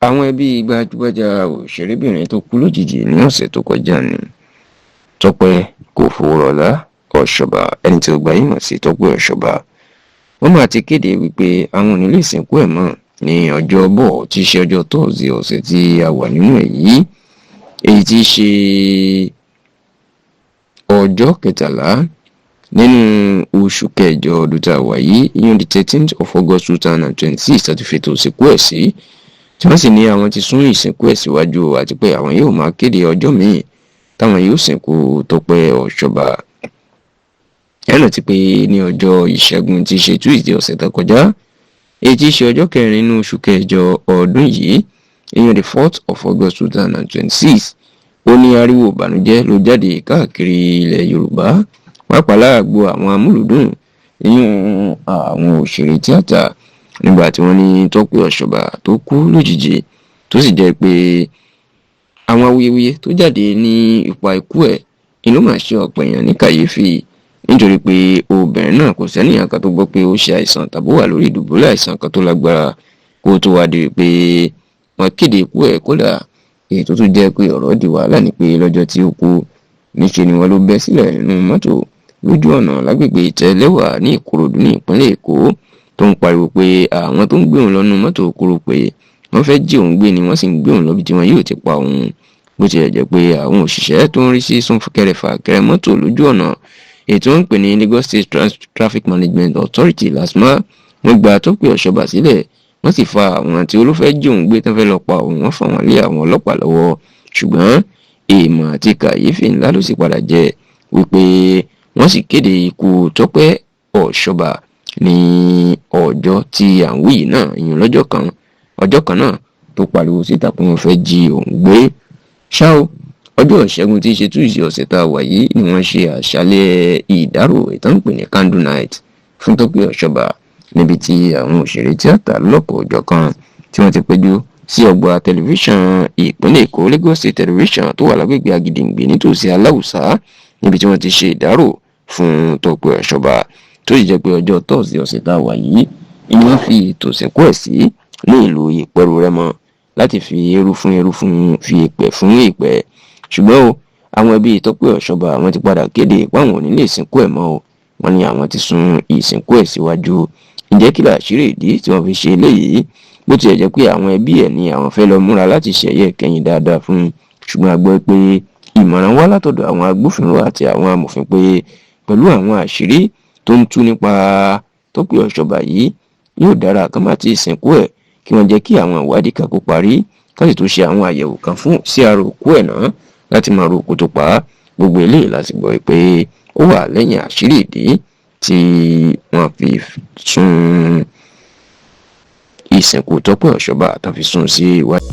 àwọn ẹbí gbajúgbajà òṣèrébìnrin tó kú lójijì ní ọ̀sẹ̀ tó kọjá ní Tọ́pẹ́ Kòfowórọlá Ọ̀ṣọ́bà, ẹni tí ó gbajúmọ̀ sí Tọ́pẹ́ Ọ̀ṣọ́bà, wọ́n máa ti kéde wípé àwọn ò ní lè sìnkú ẹ̀ mọ́ ní ọjọ́bọ̀ tí í ṣe ọjọ́ Thursday ọ̀sẹ̀ tí a wà nínú ẹ̀ yìí, èyí tí í ṣe ọjọ́ 13 nínú oṣù kẹjọ ọdún tá a wà yìí, ìyẹn the 13th of August 2026 láti fètò ìsìnkú ẹ̀ sí, tí wọ́n sì ní àwọn ti sún ìsìnkú ẹ̀ síwájú àti pé àwọn yóò máa kéde ọjọ́ míì táwọn yóò sìnkú Tọ́pẹ́ Ọ̀ṣọ́bà. ẹnà ti pé ní ọjọ́ ìṣẹ́gun tí í ṣe Tuesday ọ̀sẹ̀ tó kọjá, èyí tí í ṣe ọjọ́ 4 nínú oṣù kẹjọ ọdún yìí, ìyẹn the 4th of August 2026, ó ní ariwo ìbànújẹ́ ló jáde káàkiri ilẹ̀ Yorùbá, pàápàá láàgbo àwọn amúlùdùn, ìyẹn àwọn òṣèré tíátà, nígbà tí wọ́n ní Tọ́pẹ́ Ọ̀ṣọ́bà tó kú lójijì, tó sì jẹ́ pé àwọn awuyewuye tó jáde ní ipa ikú ẹ̀ inú máa ṣe ọ̀pọ̀ èèyàn ní kàyéfì, nítorí pé obìnrin náà kò sẹ́nìyàn kan tó gbọ́ pé ó ṣe àìsàn tàbí wà lórí ìdùbúlẹ̀ àìsàn kan tó lágbára kó tó wá di pé wọ́n kéde ikú ẹ̀. Kódà èyí tó tún jẹ́ pé ọ̀rọ̀ di wàhálà ni pé lọ́jọ́ tí ó kú níṣe ni wọ́n ló bẹ́ sílẹ̀ nínú mọ́tò lójú ọ̀nà lágbègbè Ìtẹ́lẹ́wà ní Ìkòròdú ní ìpínlẹ̀ Èkó, tó ń pariwo pé àwọn tó ń gbé òun lọ́nu mọ́tò kúrò pé wọ́n fẹ́ jí òun gbé ni wọ́n sì ń gbé òun lọ́bi tí wọ́n yóò ti pa òun, bó tilẹ̀ jẹ́ pé àwọn òṣìṣẹ́ tó ń rí sí súnkẹrẹ fàkẹrẹ mọ́tò lójú ọ̀nà èyí tí wọ́n ń pè ní Lagos State Traffic Management Authority LASTMA, wọ́n gba Tọ́pẹ́ Ọ̀ṣọ́bà sílẹ̀, wọ́n sì fa àwọn tí olófẹ́ jí òun gbé tán fẹ́ lọ pa òun, wọ́n fà wọ́n lé àwọn ọlọ́pàá lọ́wọ́. ṣùgbọ́n èèmọ̀ àti kàyéfì ńlá ló sì padà jẹ́ wípé wọ́n sì kéde ikú Tọ́pẹ́ Ọ̀ṣọ́bà ní ọjọ́ tí à ń wí náà, ìyẹn ọjọ́ kan náà tó pariwo síta pé wọ́n fẹ́ jí òun gbé. ṣá o, ọjọ́ ìṣẹ́gun tí í ṣe Tuesday ọ̀sẹ̀ tá a wà yìí ni wọ́n ṣe àṣálẹ́ ìdárò ìtàn pè ní candle night fún Tọ́pẹ́ Ọ̀ṣọ́bà, níbi tí àwọn òṣèré tíátà lọ́pọ̀ ọjọ́ kan tí wọ́n ti péjú sí ọgbà tẹlifíṣàn ìpínlẹ̀ Èkó Lagos State Television tó wà lágbègbè Agídìngbé nítòsí Aláùsá, níbi tí wọ́n ti ṣe ìdárò fún Tọ́pẹ́ Ọ̀ṣọ́bà, tó sì jẹ́ pé ọjọ́ Thursday ọ̀sẹ̀ tá a wà yìí ni wọ́n fi ètò ìsìnkú ẹ̀ sí ní ìlú Ìpẹ́rù Rẹ́mọ láti fi eru fún fi ìpẹ́ fún ìpẹ́. ṣùgbọ́n o, àwọn ẹbí Tọ́pẹ́ Ọ̀ṣọ́bà àwọn ti padà kéde pé àwọn ò ní lè sìnkú ẹ̀ mọ́ o, wọ́n ní àwọn ti sún ìsìnkú ẹ̀ síwájú. ǹjẹ́ kí làṣírí ìdí tí wọ́n fi ṣe eléyìí? bó tilẹ̀ jẹ́ pé àwọn ẹbí ẹ̀ ní àwọn fẹ́ lọ múra láti ṣẹ̀yẹ kẹ́yìn dáadáa fún un, ṣùgbọ́n a gbọ́ pé ìmọ̀ràn wá látọ̀dọ̀ àwọn agbófinró àti àwọn amòfin pé pẹ̀lú àwọn àṣírí tó ń tú nípa Tọ́pẹ́ Ọ̀ṣọ́bà yìí, yóò dára kán má ti sìnkú ẹ̀, kí wọ́n jẹ́ kí àwọn ìwádìí kan kó parí, ká sì tó ṣe àwọn àyẹ̀wò kan fún sí ara òkú ẹ̀ náà láti máa ro òkú tó pa á. gbogbo eléyìí láti gbọ́ pé ó wà lẹ́yìn àṣírí ìdí tí wọ́n fi sún ìsìnkú Tọ́pẹ́ Ọ̀ṣọ́bà tó fi sún sí iwájú.